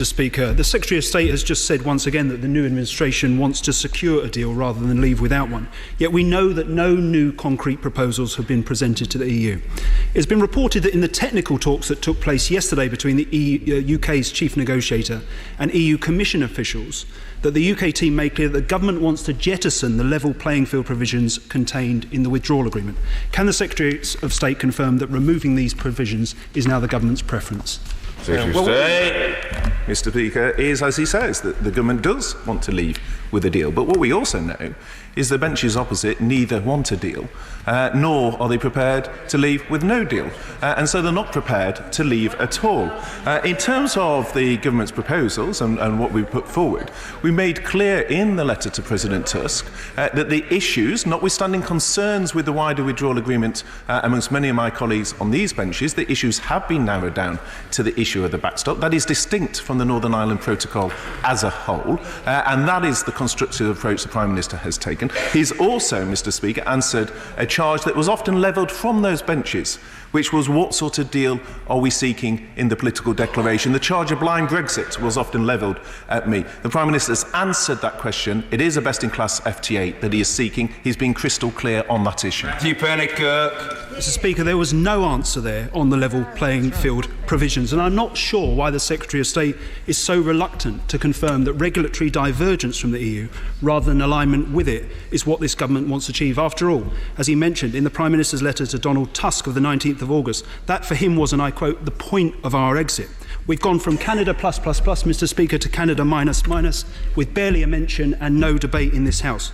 Mr. Speaker, the Secretary of State has just said once again that the new administration wants to secure a deal rather than leave without one. Yet we know that no new concrete proposals have been presented to the EU. It's been reported that in the technical talks that took place yesterday between the UK's chief negotiator and EU Commission officials, that the UK team made clear that the government wants to jettison the level playing field provisions contained in the withdrawal agreement. Can the Secretary of State confirm that removing these provisions is now the government's preference? Mr. Speaker, is, as he says, that the government does want to leave with a deal. But what we also know is the benches opposite neither want a deal, nor are they prepared to leave with no deal. And so they're not prepared to leave at all. In terms of the government's proposals and what we put forward, we made clear in the letter to President Tusk that the issues, notwithstanding concerns with the wider withdrawal agreement amongst many of my colleagues on these benches, the issues have been narrowed down to the issue of the backstop. That is distinct from the Northern Ireland Protocol as a whole, and that is the constructive approach the Prime Minister has taken. He's also, Mr. Speaker, answered a charge that was often levelled from those benches, which was what sort of deal are we seeking in the political declaration. The charge of blind Brexit was often levelled at me. The Prime Minister has answered that question. It is a best-in-class FTA that he is seeking. He's been crystal clear on that issue. Pennycook. Mr. Speaker, there was no answer there on the level playing field provisions, and I'm not sure why the Secretary of State is so reluctant to confirm that regulatory divergence from the EU, rather than alignment with it, is what this government wants to achieve. After all, as he mentioned in the Prime Minister's letter to Donald Tusk of the 19th of August, that for him was, and I quote, the point of our exit. We've gone from Canada plus, Mr. Speaker, to Canada minus, with barely a mention and no debate in this House.